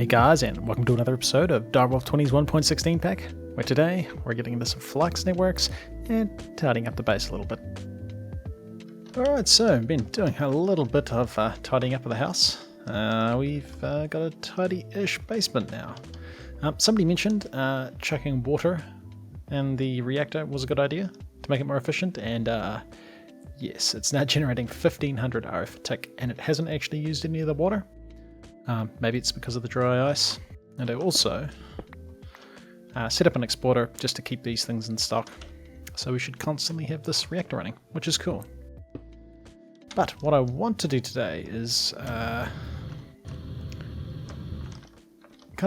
Hey guys, and welcome to another episode of Direwolf20's 1.16 pack, where today we're getting into some Flux Networks and tidying up the base a little bit. Alright, so I've been doing a little bit of tidying up of the house. We've got a tidy-ish basement now. Somebody mentioned chucking water in the reactor was a good idea to make it more efficient, and yes, it's now generating 1500 RF a tick, and it hasn't actually used any of the water. Maybe it's because of the dry ice. And I also set up an exporter just to keep these things in stock. So we should constantly have this reactor running, which is cool. But what I want to do today is kind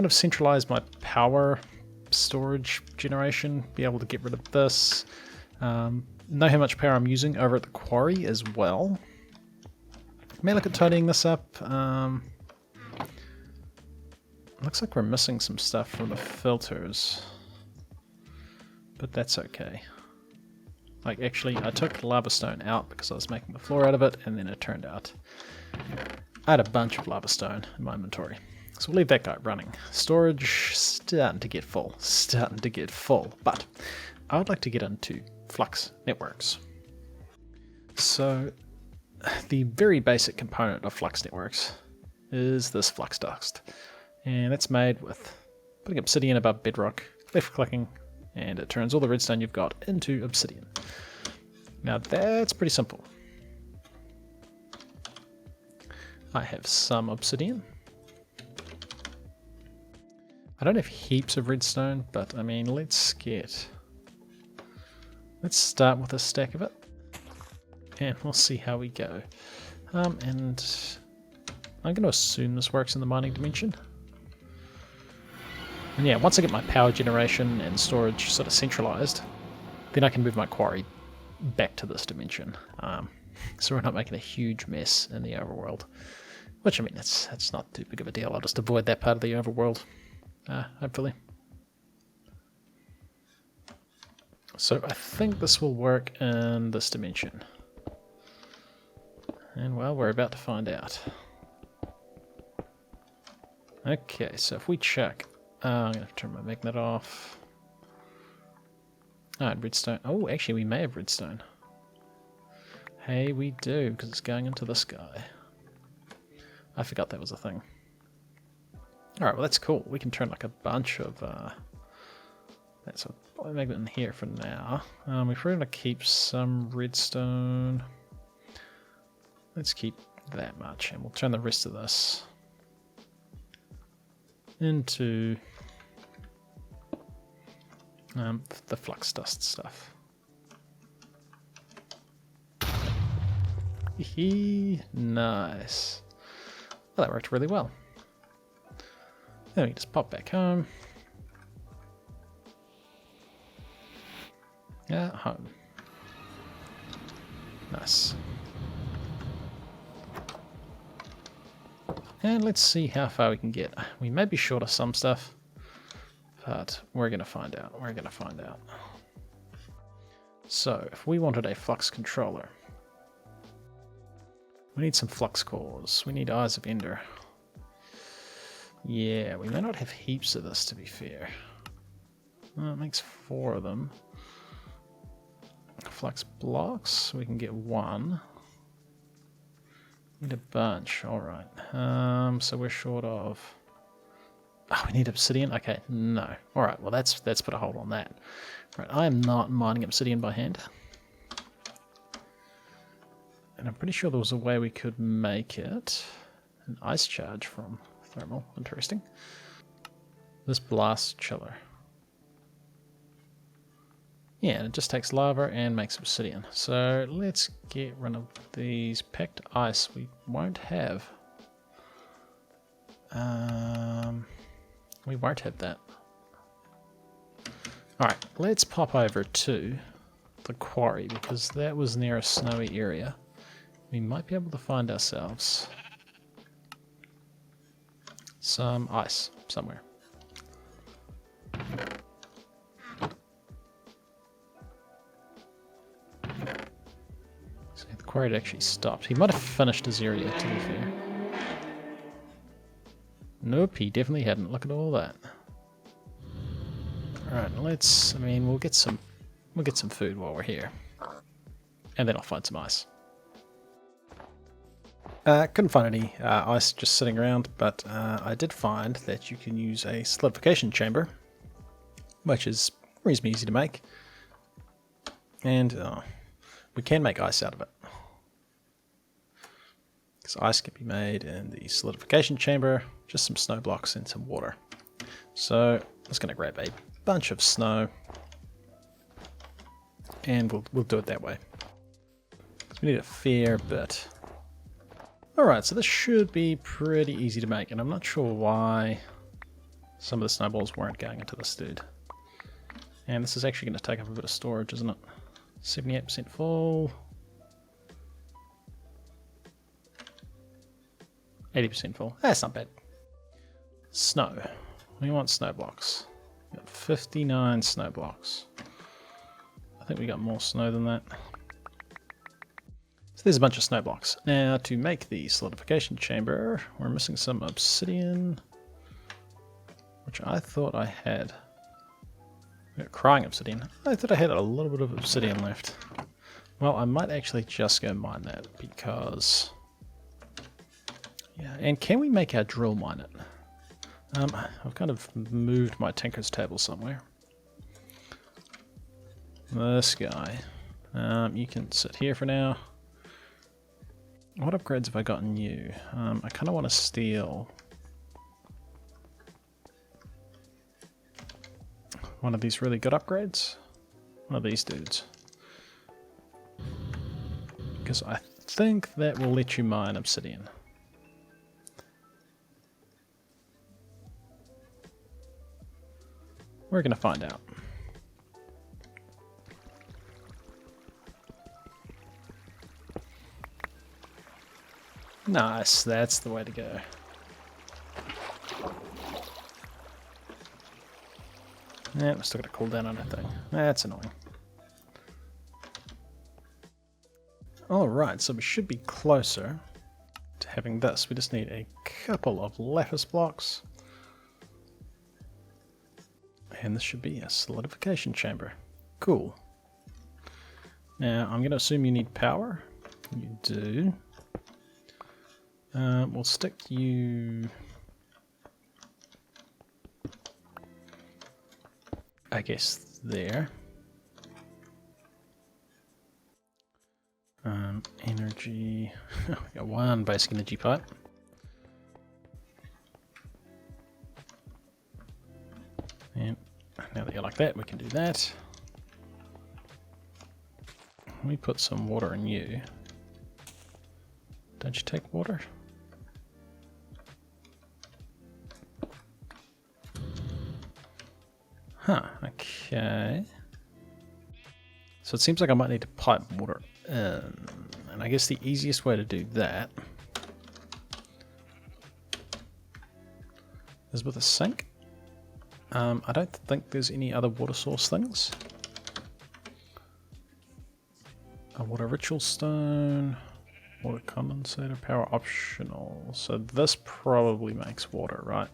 of centralize my power storage generation, be able to get rid of this, know how much power I'm using over at the quarry as well. May look at tidying this up. Looks like we're missing some stuff from the filters, but that's okay. Like, actually, I took lava stone out because I was making the floor out of it, and then it turned out I had a bunch of lava stone in my inventory. So we'll leave that guy running. Storage starting to get full, but I would like to get into Flux Networks. So the very basic component of Flux Networks is this flux dust. And that's made with putting obsidian above bedrock, left clicking, and it turns all the redstone you've got into obsidian. Now that's pretty simple. I have some obsidian. I don't have heaps of redstone, but I mean, let's start with a stack of it, and we'll see how we go. And I'm going to assume this works in the mining dimension. And yeah, once I get my power generation and storage sort of centralized, then I can move my quarry back to this dimension. So we're not making a huge mess in the overworld. Which, I mean, that's not too big of a deal. I'll just avoid that part of the overworld, hopefully. So I think this will work in this dimension. And well, we're about to find out. Okay, so if we check... I'm going to have to turn my magnet off. Alright, redstone. Oh, actually we may have redstone. Hey, we do, because it's going into this guy. I forgot that was a thing. Alright, well that's cool. We can turn like a bunch of... that's a magnet in here for now. We're going to keep some redstone. Let's keep that much, and we'll turn the rest of this into the flux dust stuff. Nice. Well, that worked really well. Then we can just pop back home. Yeah, home. Nice. And let's see how far we can get. We may be short of some stuff, but we're going to find out. We're going to find out. So, if we wanted a flux controller, we need some flux cores. We need Eyes of Ender. Yeah, we may not have heaps of this, to be fair. Well, it makes 4 of them. Flux blocks, we can get 1. Need a bunch, alright. So we're short of... Oh, we need obsidian? Okay, no. Alright, well that's put a hold on that. Right, I am not mining obsidian by hand. And I'm pretty sure there was a way we could make it an ice charge from thermal. Interesting. This blast chiller. Yeah, and it just takes lava and makes obsidian. So let's get rid of these packed ice we won't have. We won't have that. Alright, let's pop over to the quarry because that was near a snowy area. We might be able to find ourselves some ice somewhere. The quarry actually stopped. He might have finished his area, to be fair. Nope, he definitely hadn't. Look at all that. Alright, we'll get some food while we're here. And then I'll find some ice. Couldn't find any ice just sitting around, but I did find that you can use a solidification chamber, which is reasonably easy to make. And we can make ice out of it. Because ice can be made in the solidification chamber, just some snow blocks and some water. So I'm just going to grab a bunch of snow, and we'll do it that way. We need a fair bit. Alright, so this should be pretty easy to make, and I'm not sure why some of the snowballs weren't going into this dude. And this is actually going to take up a bit of storage, isn't it? 78% full. 80% full. That's not bad. Snow. We want snow blocks. We got 59 snow blocks. I think we got more snow than that. So there's a bunch of snow blocks. Now to make the solidification chamber, we're missing some obsidian, which I thought I had. Crying obsidian. I thought I had a little bit of obsidian left. Well, I might actually just go mine that because... Yeah, and can we make our drill mine it? I've kind of moved my tinker's table somewhere. This guy. You can sit here for now. What upgrades have I gotten you? I kind of want to steal one of these really good upgrades. One of these dudes. Because I think that will let you mine obsidian. We're going to find out. Nice, that's the way to go. Yeah, we're still got to cool down on that thing. That's annoying. Alright, so we should be closer to having this. We just need a couple of lattice blocks. And this should be a solidification chamber. Cool. Now, I'm going to assume you need power. You do. We'll stick you... I guess there. Energy... we got one basic energy pipe. And now that you're like that, we can do that. We put some water in you. Don't you take water? Huh, okay. So it seems like I might need to pipe water in. And I guess the easiest way to do that is with a sink. I don't think there's any other water source things. A water ritual stone, water condensator, power optional. So this probably makes water, right?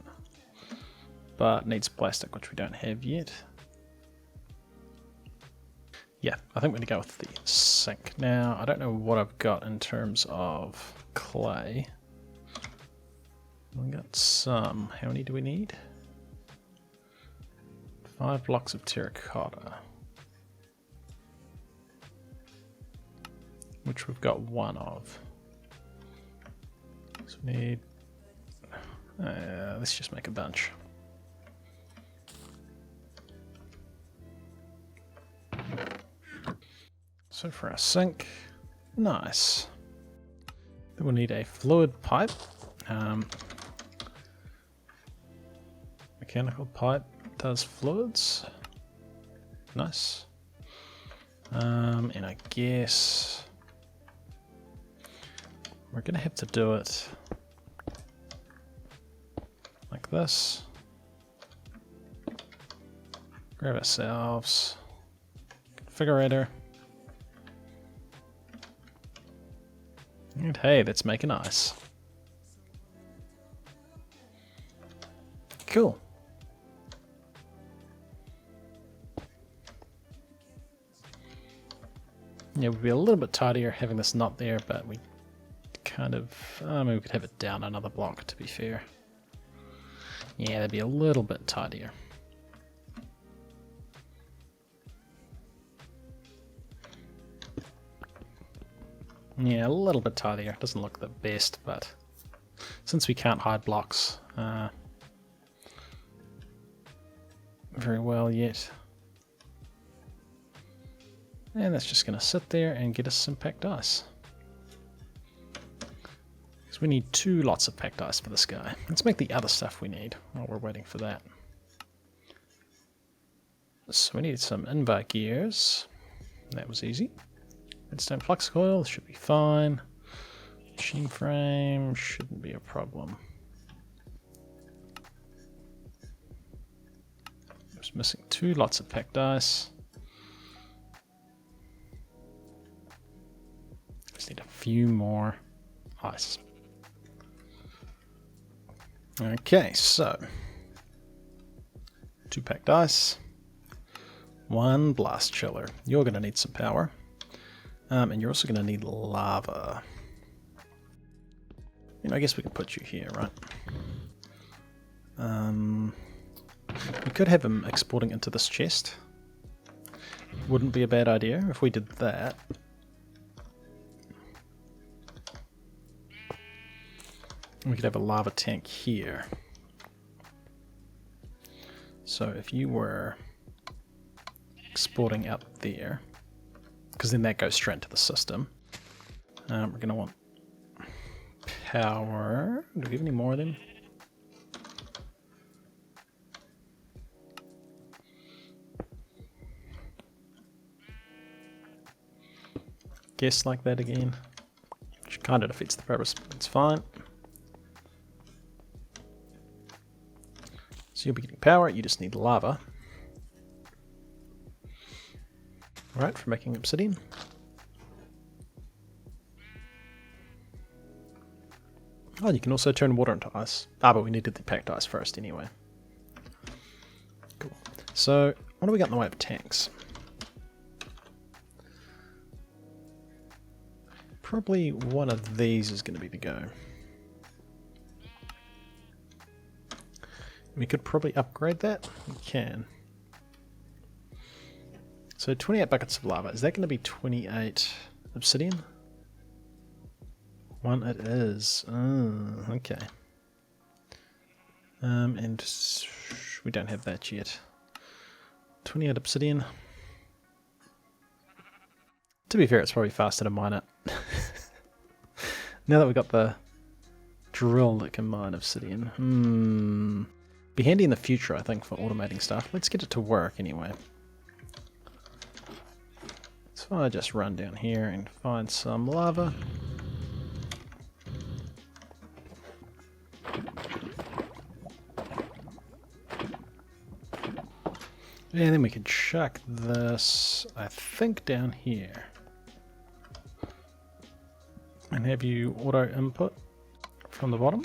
But needs plastic, which we don't have yet. Yeah, I think we're going to go with the sink. Now, I don't know what I've got in terms of clay. We got some. How many do we need? 5 blocks of terracotta. Which we've got 1 of. So we need... let's just make a bunch. So for our sink, nice. Then we'll need a fluid pipe. Mechanical pipe does fluids. Nice. And I guess we're going to have to do it like this. Grab ourselves configurator. And hey, let's make an ice. Cool. Yeah, it would be a little bit tidier having this not there, but we kind of... I mean, we could have it down another block, to be fair. Yeah, that'd be a little bit tidier. Yeah, a little bit tidier. Doesn't look the best, but since we can't hide blocks very well yet. And that's just going to sit there and get us some packed ice. Because we need 2 lots of packed ice for this guy. Let's make the other stuff we need while we're waiting for that. So we need some invite gears. That was easy. Redstone flux coil should be fine. Machine frame shouldn't be a problem. Just missing 2 lots of packed ice. Just need a few more ice. Okay, so 2 packed ice, 1 blast chiller. You're going to need some power, and you're also going to need lava. You know, I guess we can put you here, right? We could have him exporting into this chest. Wouldn't be a bad idea if we did that. We could have a lava tank here. So if you were exporting out there, because then that goes straight into the system. We're going to want power. Do we have any more of them? Guess like that again. Which kind of defeats the purpose, but it's fine. So you'll be getting power, you just need lava. Right, for making obsidian. Oh, you can also turn water into ice. Ah, but we needed the packed ice first anyway. Cool. So, what do we got in the way of tanks? Probably one of these is going to be the go. We could probably upgrade that. We can. So 28 buckets of lava. Is that going to be 28 obsidian? 1 it is. Oh, okay. And we don't have that yet. 28 obsidian. To be fair, it's probably faster to mine it. Now that we've got the drill that can mine obsidian. Be handy in the future, I think, for automating stuff. Let's get it to work anyway. So I just run down here and find some lava. And then we can chuck this, I think, down here. And have you auto input from the bottom.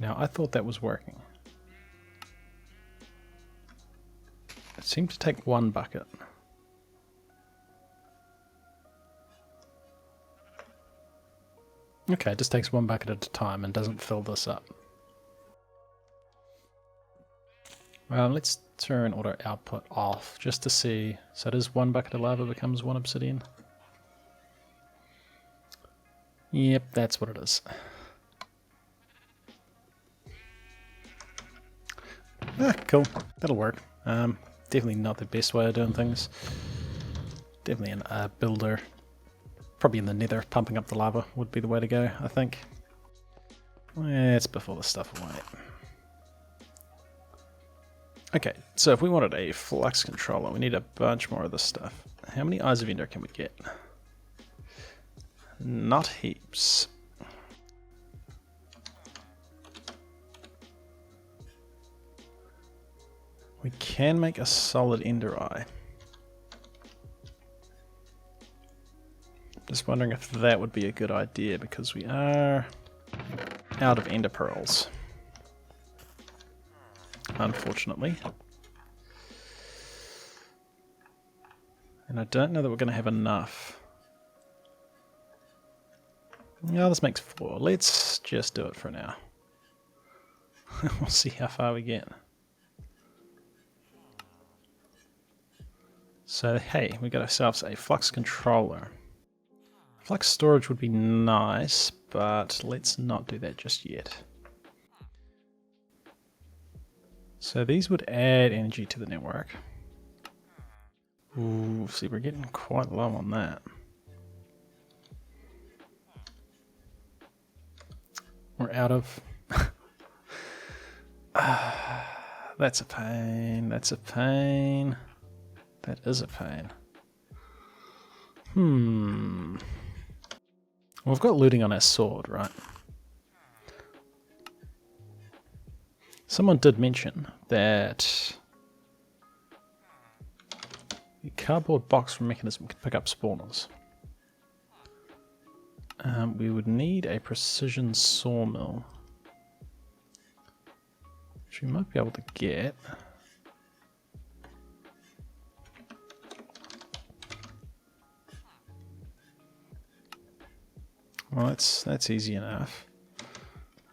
Now, I thought that was working. It seemed to take 1 bucket. Okay, it just takes 1 bucket at a time and doesn't fill this up. Let's turn auto output off just to see. So it is 1 bucket of lava becomes 1 obsidian. Yep, that's what it is. Ah, cool. That'll work. Definitely not the best way of doing things. Definitely a builder. Probably in the nether, pumping up the lava would be the way to go, I think. Let's buff the stuff away. Okay, so if we wanted a flux controller, we need a bunch more of this stuff. How many eyes of ender can we get? Not heaps. We can make a solid ender eye. Just wondering if that would be a good idea, because we are out of ender pearls, unfortunately. And I don't know that we're going to have enough. No, this makes 4. Let's just do it for now. We'll see how far we get. So, hey, we got ourselves a flux controller. Flux storage would be nice, but let's not do that just yet. So these would add energy to the network. Ooh, see, we're getting quite low on that. We're out of... That's a pain, that's a pain. That is a pain. We've got looting on our sword, right? Someone did mention that the cardboard box from mechanism could pick up spawners. We would need a precision sawmill, which we might be able to get. Well, that's easy enough.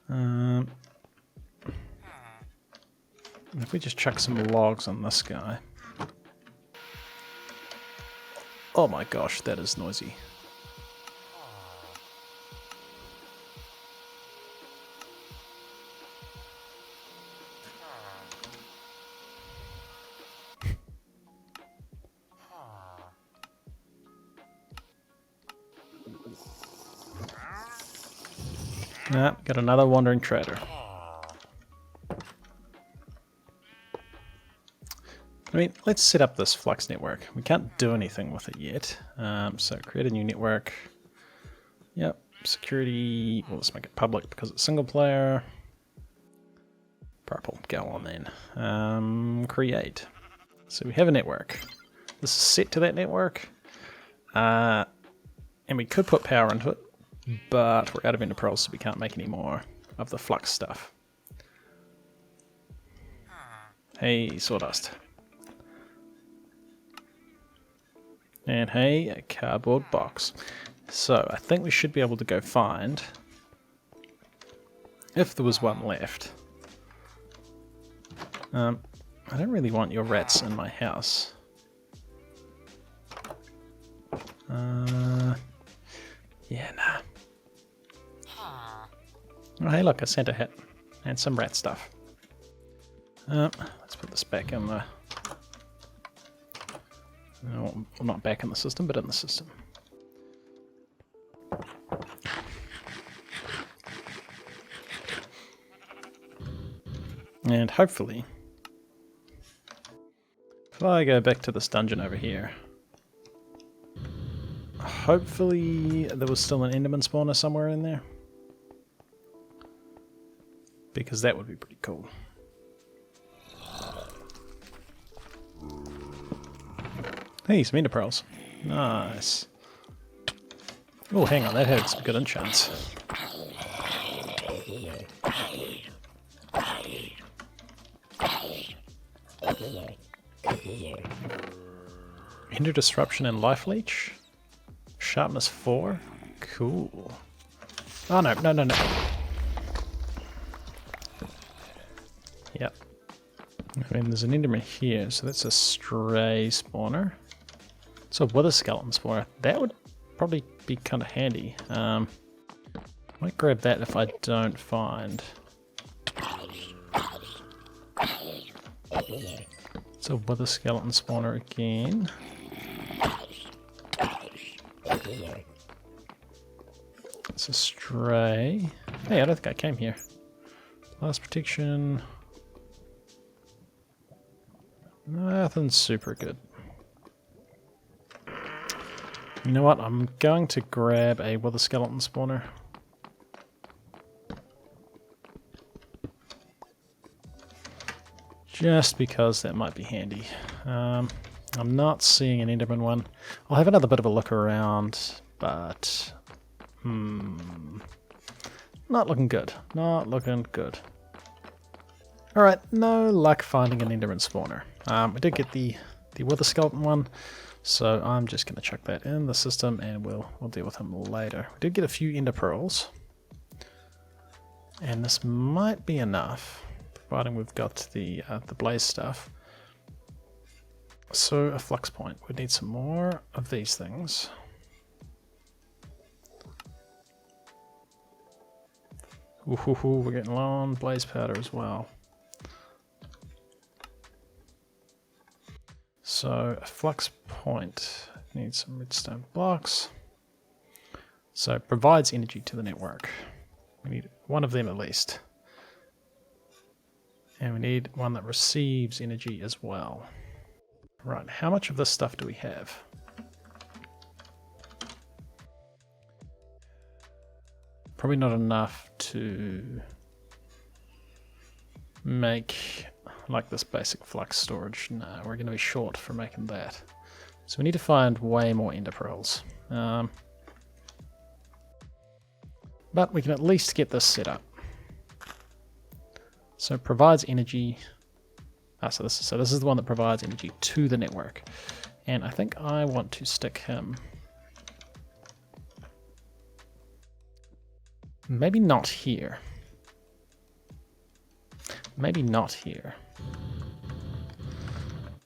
If we just chuck some logs on this guy. Oh my gosh, that is noisy. Ah, got another wandering trader. I mean, let's set up this Flux network. We can't do anything with it yet. So create a new network. Yep, security. Well, let's make it public because it's single player. Purple, go on then. Create. So we have a network. This is set to that network. And we could put power into it, but we're out of ender pearls, so we can't make any more of the flux stuff. Hey, sawdust. And hey, a cardboard box. So I think we should be able to go find, if there was one left. I don't really want your rats in my house. Yeah, nah. Oh, hey, look, a Santa hat and some rat stuff. Let's put this back in the... No, well, not back in the system, but in the system. And hopefully, if I go back to this dungeon over here, hopefully there was still an enderman spawner somewhere in there. Because that would be pretty cool. Hey, some ender pearls. Nice. Oh, hang on, that had some good enchants. Ender disruption and life leech. Sharpness 4. Cool. Oh no, no, no, no. Yep. I mean, there's an enderman here, so that's a stray spawner. So with a skeleton spawner, that would probably be kind of handy. Might grab that if I don't find. So with a skeleton spawner again. It's a stray. Hey, I don't think I came here. Blast protection. Nothing super good. You know what? I'm going to grab a wither skeleton spawner. Just because that might be handy. I'm not seeing an enderman one. I'll have another bit of a look around but not looking good. Not looking good. Alright, no luck finding an Enderman spawner. We did get the Wither Skeleton one, so I'm just going to chuck that in the system and we'll deal with him later. We did get a few Ender Pearls, and this might be enough, providing we've got the blaze stuff. So a flux point. We need some more of these things. Ooh, we're getting low on blaze powder as well. So a flux point needs some redstone blocks. So it provides energy to the network. We need one of them at least. And we need one that receives energy as well. Right, how much of this stuff do we have? Probably not enough to make like this basic flux storage. No, we're going to be short for making that. So we need to find way more ender pearls. But we can at least get this set up. So it provides energy. So this is the one that provides energy to the network. And I think I want to stick him. Maybe not here. Maybe not here.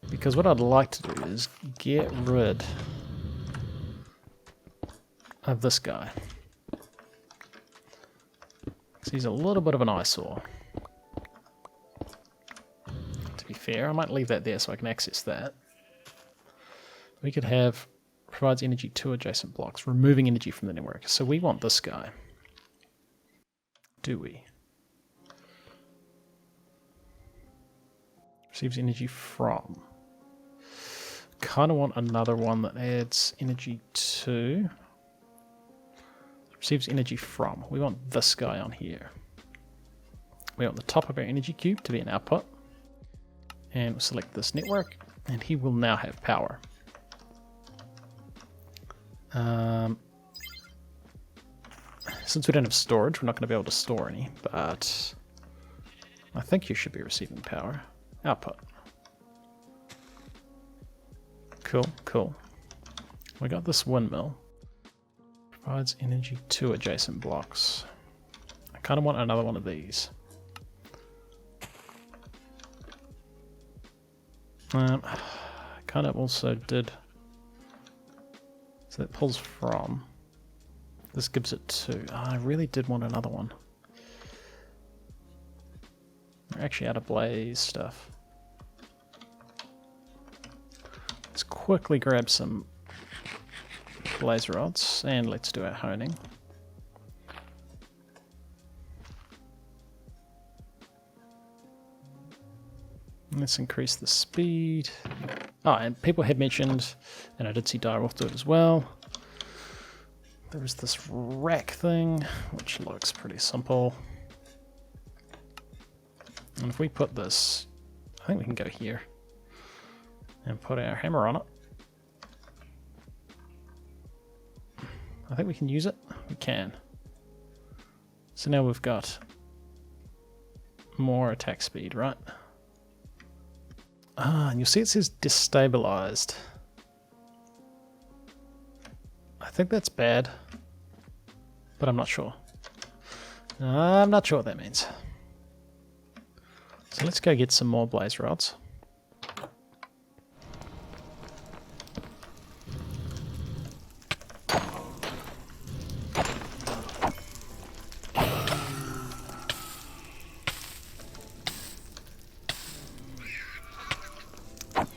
Because what I'd like to do is get rid of this guy. Because he's a little bit of an eyesore. To be fair, I might leave that there so I can access that. We could have provides energy to adjacent blocks, removing energy from the network. So we want this guy. Do we? Receives energy from. Kind of want another one that adds energy to. Receives energy from. We want this guy on here. We want the top of our energy cube to be an output. And we'll select this network, and he will now have power. Since we don't have storage, we're not going to be able to store any, but I think you should be receiving power. Output. Cool, cool. We got this windmill. Provides energy to adjacent blocks. I kind of want another one of these. Kind of also did. So that pulls from. This gives it 2. I really did want another one. We're actually out of blaze stuff. Let's quickly grab some blaze rods and let's do our honing. Let's increase the speed. Oh, and people had mentioned, and I did see Direwolf do it as well, there's this rack thing, which looks pretty simple. And if we put this, I think we can go here and put our hammer on it. I think we can use it. We can. So now we've got more attack speed, right? Ah, and you'll see it says destabilized. I think that's bad, but I'm not sure. I'm not sure what that means. So let's go get some more blaze rods.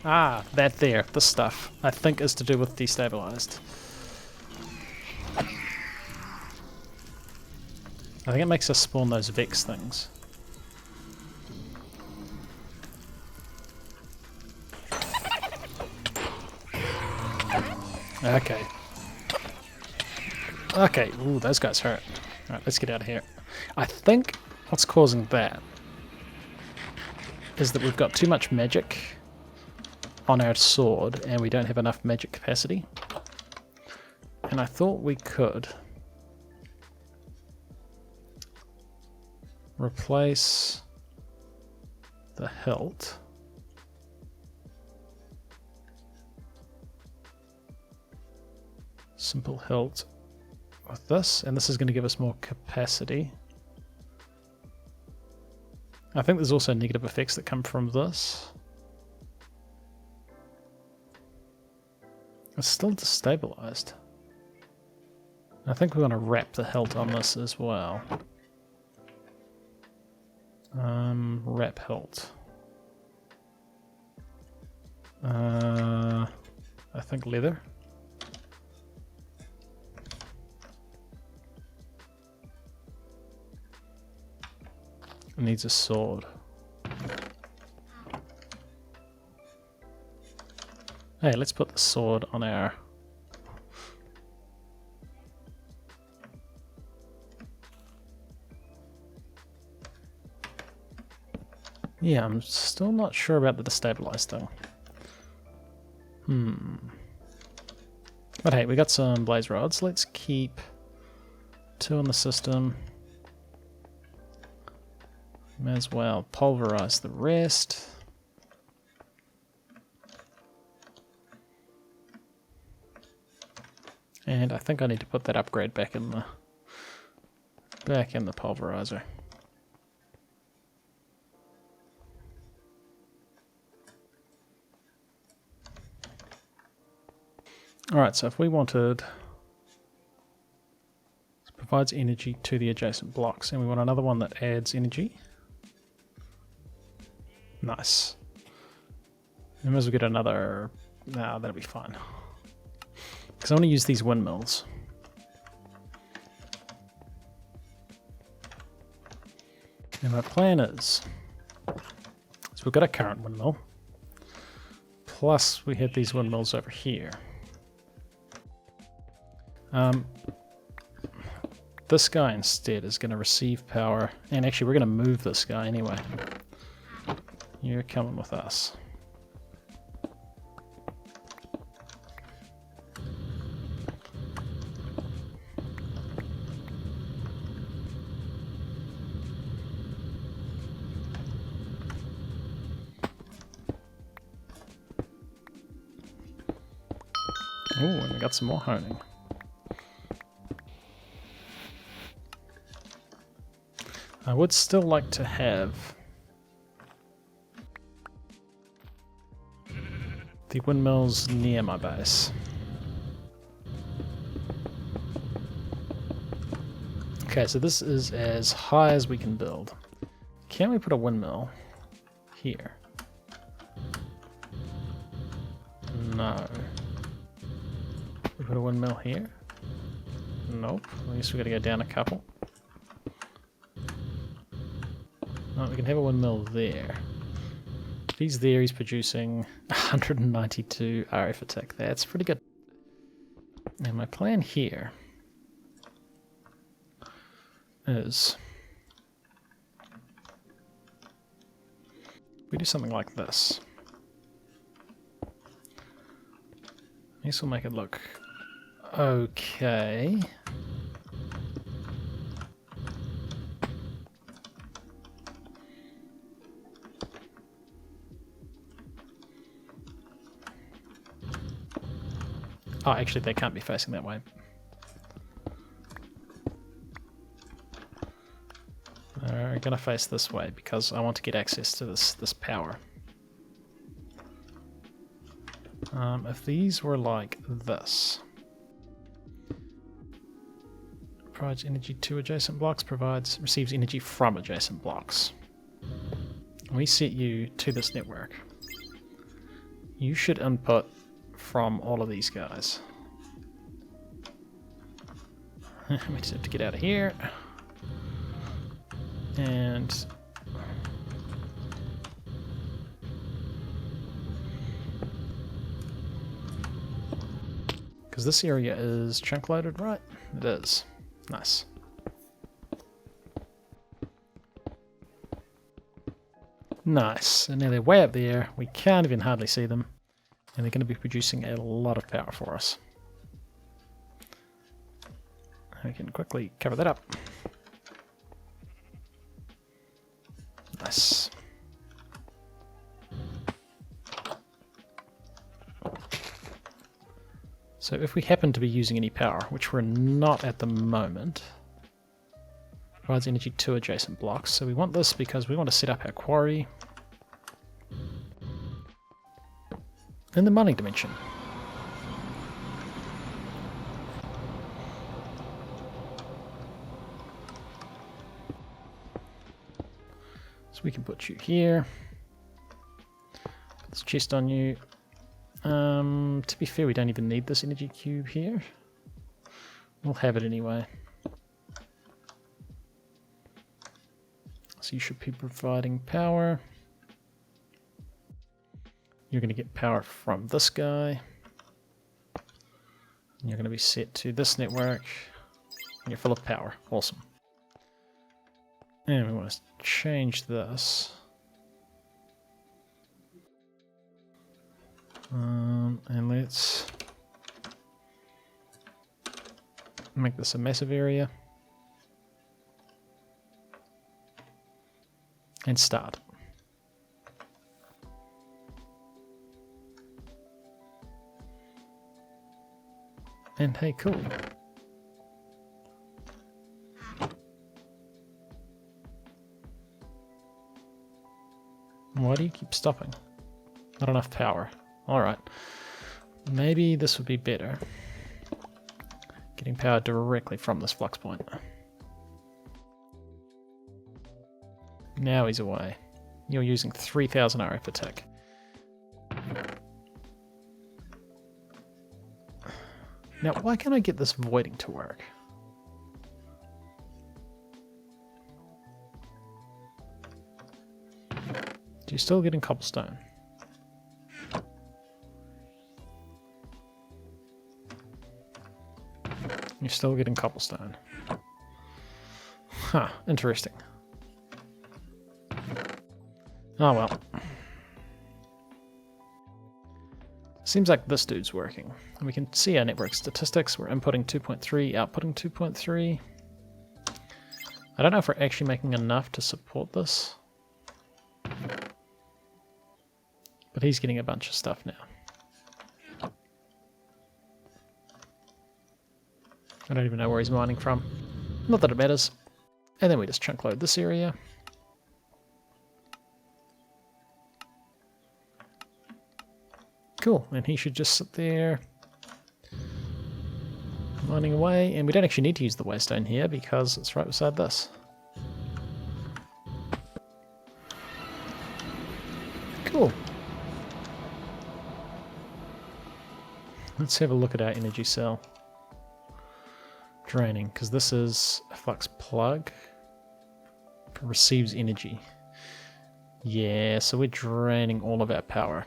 Ah, that there, the stuff, I think is to do with destabilized. I think it makes us spawn those Vex things. Okay. Okay, ooh, those guys hurt. Alright, let's get out of here. I think what's causing that is that we've got too much magic on our sword and we don't have enough magic capacity. And I thought we could replace the hilt simple hilt with this, and this is going to give us more capacity. I think there's also negative effects that come from this. It's still destabilized. I think we're going to wrap the hilt on this as well. Wrap hilt. I think leather. It needs a sword. Hey, let's put the sword on our... Yeah, I'm still not sure about the destabilize thing. But hey, we got some blaze rods. Let's keep 2 in the system. May as well pulverize the rest. And I think I need to put that upgrade back in the pulverizer. Alright, so if we wanted... This provides energy to the adjacent blocks, and we want another one that adds energy. Nice. We might as well get another... Nah, that'll be fine. Because I want to use these windmills. And my plan is... So we've got a current windmill. Plus we had these windmills over here. This guy instead is going to receive power. And actually we're going to move this guy anyway. You're coming with us. Oh, and we got some more honing. I would still like to have the windmills near my base. Okay, so this is as high as we can build. Can we put a windmill here? No. We put a windmill here? Nope. I guess we gotta go down a couple. Oh, we can have a windmill there. If he's there, he's producing 192 RF attack. That's pretty good. And my plan here is we do something like this. This will make it look okay. Oh, actually they can't be facing that way. They're gonna face this way because I want to get access to this power. If these were like this, provides energy to adjacent blocks, receives energy from adjacent blocks. We set you to this network. You should input from all of these guys. We just have to get out of here. And because this area is chunk loaded, right? It is. Nice. Nice. And now they're way up there. We can't even hardly see them. And they're going to be producing a lot of power for us. We can quickly cover that up. Nice. So if we happen to be using any power, which we're not at the moment, provides energy to adjacent blocks. So we want this because we want to set up our quarry in the mining dimension. So we can put you here. Put this chest on you. To be fair, we don't even need this energy cube here. We'll have it anyway. So you should be providing power. You're going to get power from this guy. And you're going to be set to this network. And you're full of power. Awesome. And we want to change this. And let's make this a massive area. And start. And hey, cool. Why do you keep stopping? Not enough power. Alright. Maybe this would be better. Getting power directly from this flux point. Now he's away. You're using 3000 RF per tick. Now, why can't I get this voiding to work? Do you still getting cobblestone? You're still getting cobblestone. Huh, interesting. Oh well. Seems like this dude's working. And we can see our network statistics. We're inputting 2.3, outputting 2.3. I don't know if we're actually making enough to support this. But he's getting a bunch of stuff now. I don't even know where he's mining from. Not that it matters. And then we just chunk load this area. Cool, and he should just sit there mining away, and we don't actually need to use the waystone here because it's right beside this. Cool. Let's have a look at our energy cell. Draining, because this is a flux plug. It receives energy. Yeah, so we're draining all of our power.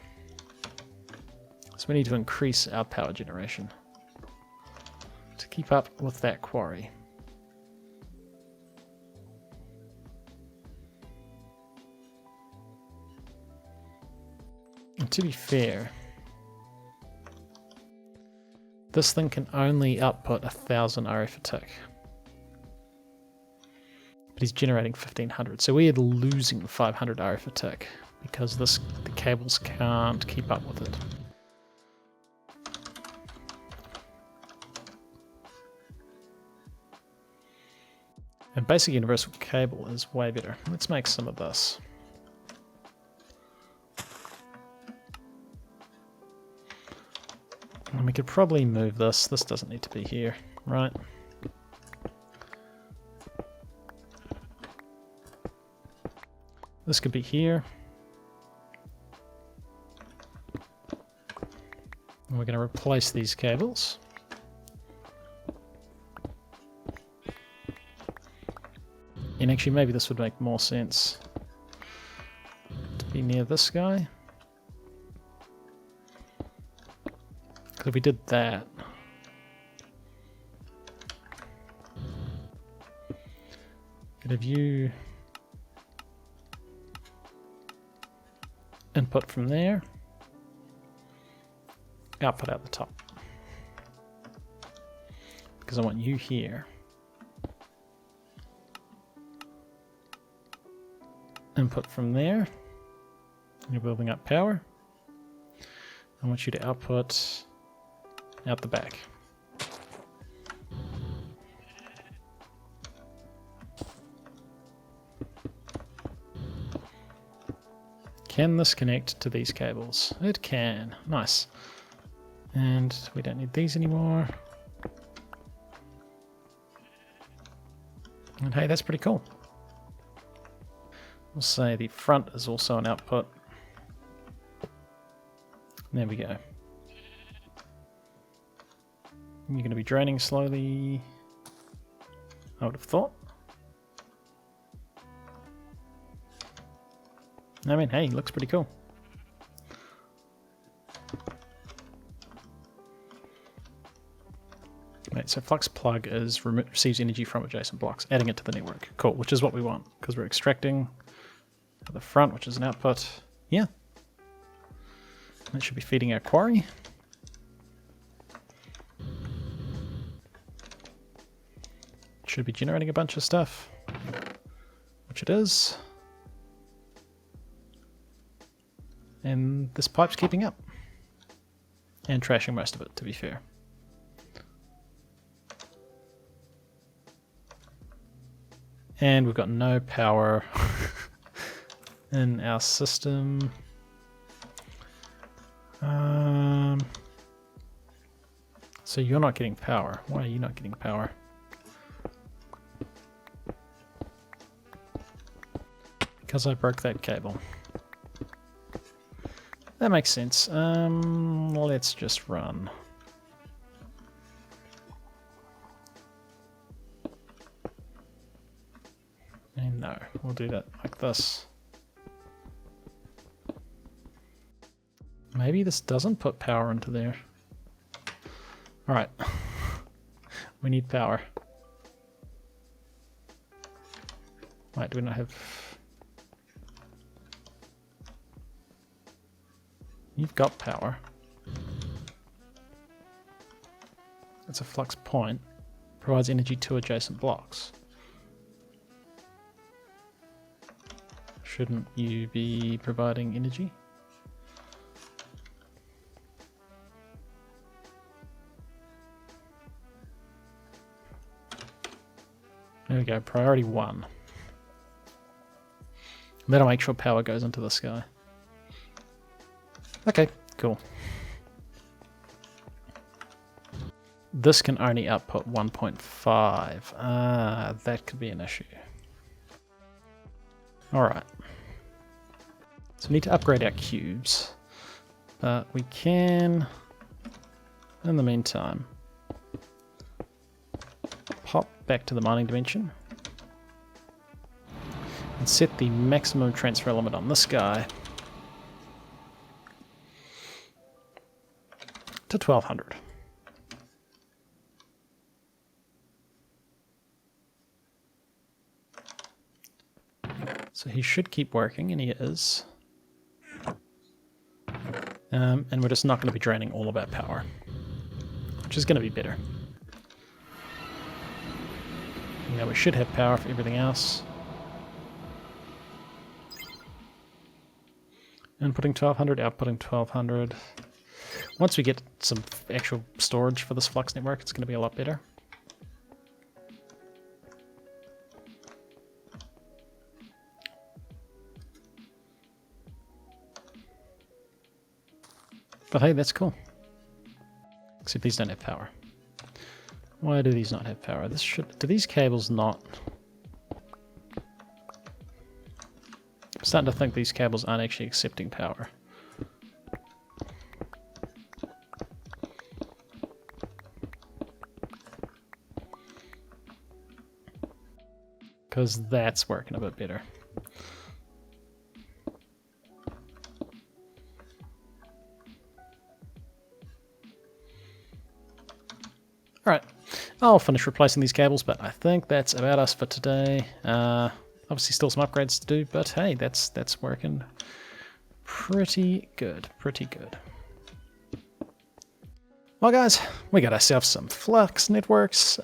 So we need to increase our power generation to keep up with that quarry. And to be fair, this thing can only output 1000 RF a tick. But he's generating 1500, so we are losing 500 RF a tick because the cables can't keep up with it. And basic universal cable is way better. Let's make some of this. And we could probably move this. This doesn't need to be here, right? This could be here. And we're going to replace these cables. And actually, maybe this would make more sense to be near this guy. Because if we did that, could have you input from there, output out the top. Because I want you here. input from there. You're building up power. I want you to output out the back. Can this connect to these cables? It can. Nice. And we don't need these anymore. And hey, that's pretty cool. We'll say the front is also an output. There we go. You're going to be draining slowly, I would have thought. I mean, hey, looks pretty cool. Right, so Flux plug is receives energy from adjacent blocks, adding it to the network. Cool, which is what we want, because we're extracting to the front, which is an output. Yeah. That should be feeding our quarry. Should be generating a bunch of stuff, which it is. And this pipe's keeping up. And trashing most of it, to be fair. And we've got no power in our system. So you're not getting power. Why are you not getting power? Because I broke that cable. That makes sense. Let's just run. And no, we'll do that like this. Maybe this doesn't put power into there. Alright. We need power. Wait, do we not have... You've got power. It's a flux point. Provides energy to adjacent blocks. Shouldn't you be providing energy? There we go, priority 1. That'll make sure power goes into the sky. Okay, cool. This can only output 1.5. That could be an issue. Alright. So we need to upgrade our cubes. But we can, in the meantime, pop back to the mining dimension and set the maximum transfer limit on this guy to 1200. So he should keep working, and he is. And we're just not going to be draining all of our power, which is going to be better. Yeah, we should have power for everything else. Inputting 1200, outputting 1200. Once we get some actual storage for this Flux network, it's going to be a lot better. But hey, that's cool. Except these don't have power. Why do these not have power? This should... Do these cables not... I'm starting to think these cables aren't actually accepting power. Because that's working a bit better. Alright, I'll finish replacing these cables, but I think that's about us for today. Obviously still some upgrades to do, but hey, that's working pretty good, pretty good. Well guys, we got ourselves some Flux networks,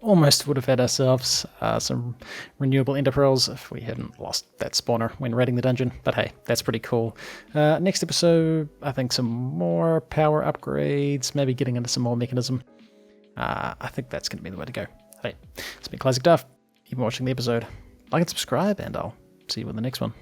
almost would have had ourselves some renewable ender pearls if we hadn't lost that spawner when raiding the dungeon. But hey, that's pretty cool. Next episode, I think some more power upgrades, maybe getting into some more mechanism. I think that's going to be the way to go. Hey, it's been ClassicDuff. You've been watching the episode. Like and subscribe, and I'll see you in the next one.